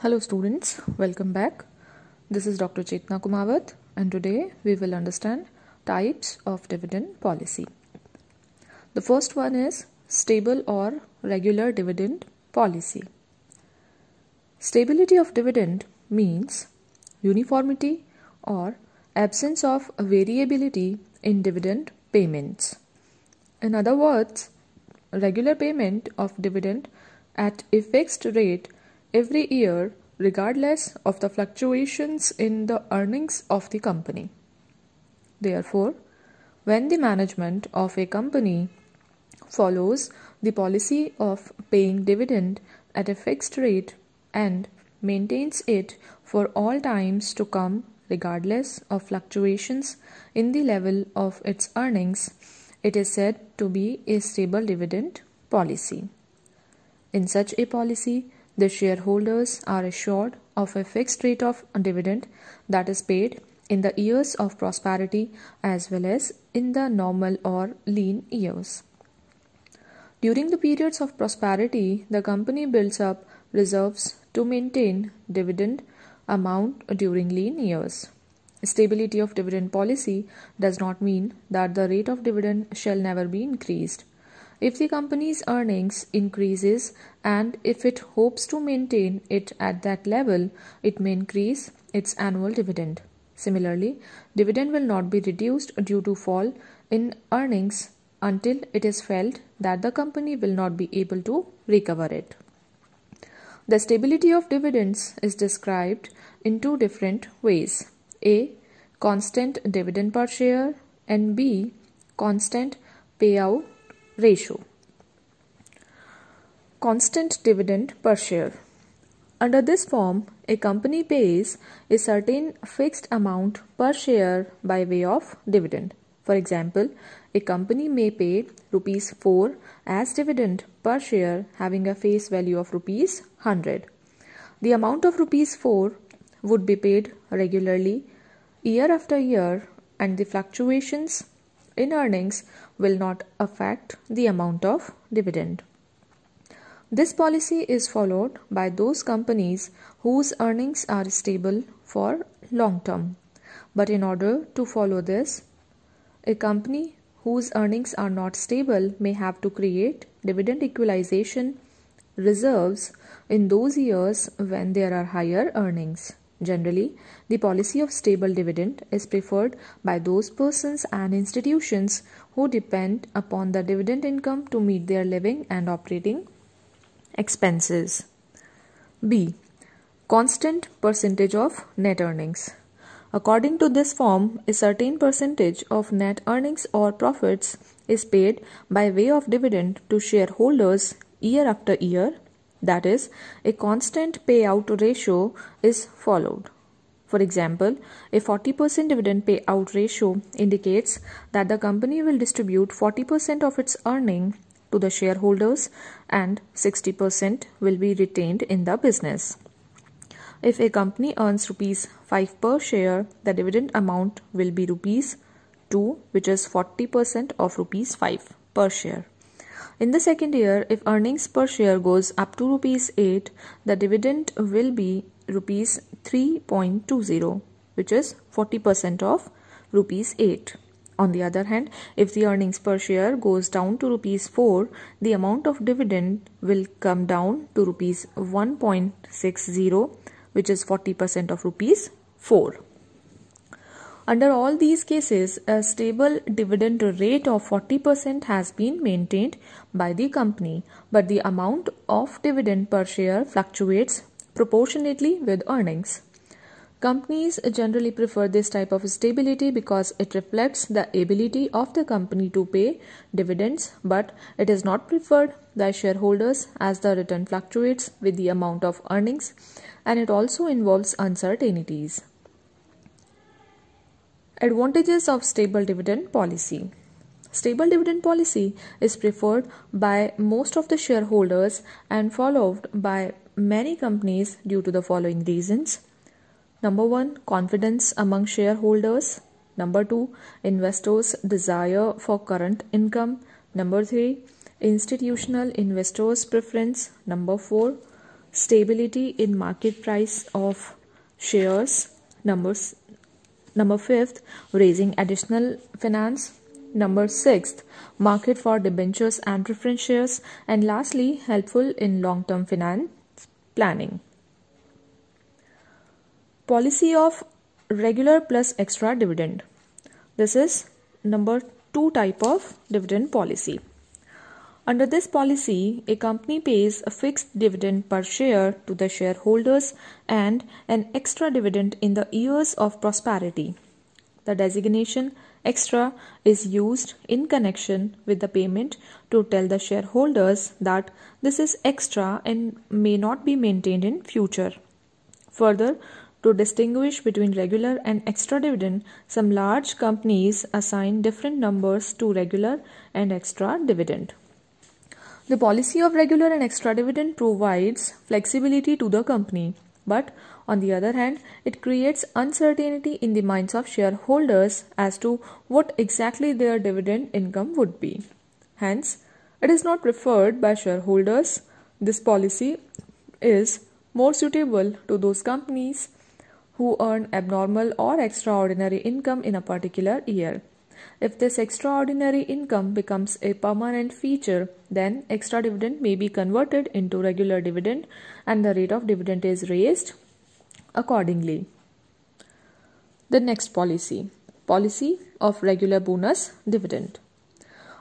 Hello students, welcome back. This is Dr. Chetna Kumawat and today we will understand types of dividend policy. The first one is stable or regular dividend policy. Stability of dividend means uniformity or absence of variability in dividend payments. In other words, regular payment of dividend at a fixed rate every year regardless of the fluctuations in the earnings of the company. Therefore, when the management of a company follows the policy of paying dividend at a fixed rate and maintains it for all times to come regardless of fluctuations in the level of its earnings, it is said to be a stable dividend policy. In such a policy, the shareholders are assured of a fixed rate of dividend that is paid in the years of prosperity as well as in the normal or lean years. During the periods of prosperity, the company builds up reserves to maintain dividend amount during lean years. Stability of dividend policy does not mean that the rate of dividend shall never be increased. If the company's earnings increases and if it hopes to maintain it at that level, it may increase its annual dividend. Similarly, dividend will not be reduced due to fall in earnings until it is felt that the company will not be able to recover it. The stability of dividends is described in two different ways. A. Constant dividend per share and B. Constant payout ratio. Constant dividend per share. Under this form, a company pays a certain fixed amount per share by way of dividend. For example, a company may pay rupees 4 as dividend per share having a face value of rupees 100. The amount of rupees 4 would be paid regularly year after year and the fluctuations in earnings will not affect the amount of dividend. This policy is followed by those companies whose earnings are stable for long term. But in order to follow this, a company whose earnings are not stable may have to create dividend equalization reserves in those years when there are higher earnings. Generally, the policy of stable dividend is preferred by those persons and institutions who depend upon the dividend income to meet their living and operating expenses. B. Constant percentage of net earnings. According to this form, a certain percentage of net earnings or profits is paid by way of dividend to shareholders year after year. That is, a constant payout ratio is followed. For example, a 40% dividend payout ratio indicates that the company will distribute 40% of its earning to the shareholders and 60% will be retained in the business. If a company earns rupees 5 per share, the dividend amount will be rupees 2, which is 40% of rupees 5 per share. In the second year, if earnings per share goes up to rupees 8, the dividend will be rupees 3.20, which is 40% of rupees 8. On the other hand, if the earnings per share goes down to rupees 4, the amount of dividend will come down to rupees 1.60, which is 40% of rupees 4. Under all these cases, a stable dividend rate of 40% has been maintained by the company, but the amount of dividend per share fluctuates proportionately with earnings. Companies generally prefer this type of stability because it reflects the ability of the company to pay dividends, but it is not preferred by shareholders as the return fluctuates with the amount of earnings and it also involves uncertainties. Advantages of stable dividend policy. Stable dividend policy is preferred by most of the shareholders and followed by many companies due to the following reasons. Number 1, confidence among shareholders. Number 2, investors' desire for current income. Number 3, institutional investors' preference. Number 4, stability in market price of shares. Number fifth, raising additional finance. Number sixth, market for debentures and preference shares. And lastly, helpful in long-term finance planning. Policy of regular plus extra dividend. This is number 2 type of dividend policy. Under this policy, a company pays a fixed dividend per share to the shareholders and an extra dividend in the years of prosperity. The designation extra is used in connection with the payment to tell the shareholders that this is extra and may not be maintained in future. Further, to distinguish between regular and extra dividend, some large companies assign different numbers to regular and extra dividend. The policy of regular and extra dividend provides flexibility to the company, but on the other hand, it creates uncertainty in the minds of shareholders as to what exactly their dividend income would be. Hence, it is not preferred by shareholders. This policy is more suitable to those companies who earn abnormal or extraordinary income in a particular year. If this extraordinary income becomes a permanent feature, then extra dividend may be converted into regular dividend and the rate of dividend is raised accordingly. The next policy of regular bonus dividend.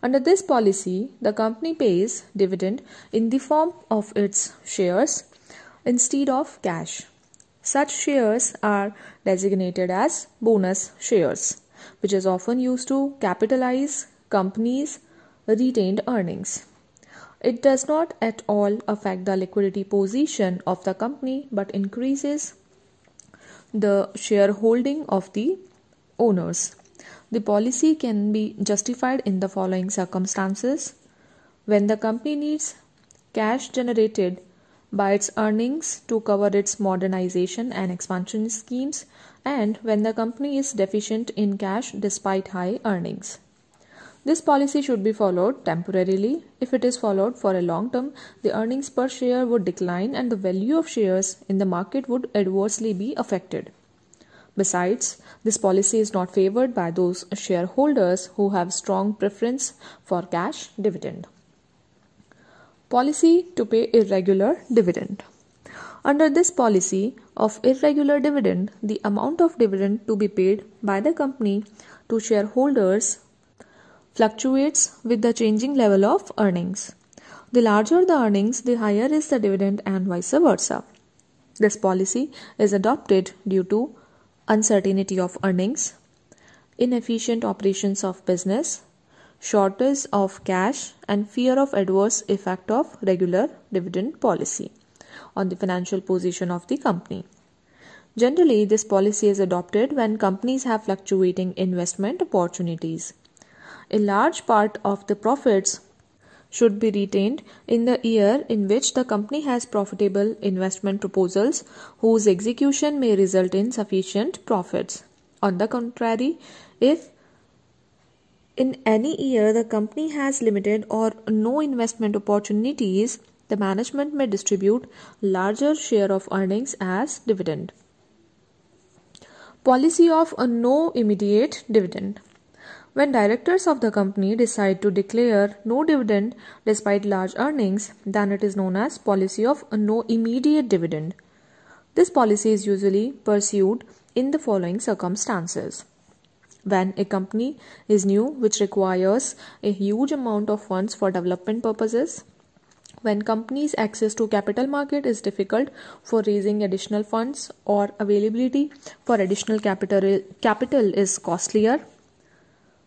Under this policy, the company pays dividend in the form of its shares instead of cash. Such shares are designated as bonus shares, which is often used to capitalize companies' retained earnings. It does not at all affect the liquidity position of the company but increases the shareholding of the owners. The policy can be justified in the following circumstances: when the company needs cash generated by its earnings to cover its modernization and expansion schemes, and when the company is deficient in cash despite high earnings. This policy should be followed temporarily. If it is followed for a long term, the earnings per share would decline and the value of shares in the market would adversely be affected. Besides, this policy is not favored by those shareholders who have strong preference for cash dividend. Policy to pay irregular dividend. Under this policy of irregular dividend, the amount of dividend to be paid by the company to shareholders fluctuates with the changing level of earnings. The larger the earnings, the higher is the dividend and vice versa. This policy is adopted due to uncertainty of earnings, inefficient operations of business, shortage of cash, and fear of adverse effect of regular dividend policy on the financial position of the company. Generally, this policy is adopted when companies have fluctuating investment opportunities. A large part of the profits should be retained in the year in which the company has profitable investment proposals whose execution may result in sufficient profits. On the contrary, if in any year the company has limited or no investment opportunities, the management may distribute larger share of earnings as dividend. Policy of a no immediate dividend. When directors of the company decide to declare no dividend despite large earnings, then it is known as policy of a no immediate dividend. This policy is usually pursued in the following circumstances: when a company is new, which requires a huge amount of funds for development purposes, when companies' access to capital market is difficult for raising additional funds or availability for additional capital is costlier,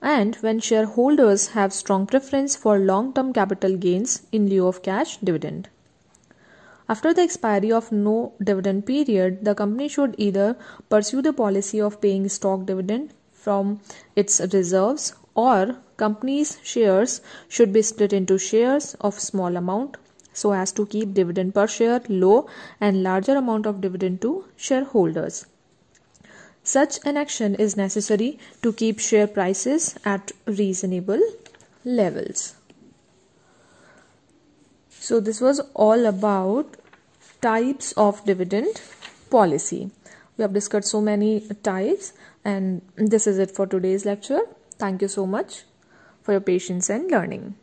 and when shareholders have strong preference for long-term capital gains in lieu of cash dividend. After the expiry of no dividend period, the company should either pursue the policy of paying stock dividend from its reserves, or company's shares should be split into shares of small amount so as to keep dividend per share low and larger amount of dividend to shareholders. Such an action is necessary to keep share prices at reasonable levels. So this was all about types of dividend policy. We have discussed so many types, and this is it for today's lecture. Thank you so much for your patience and learning.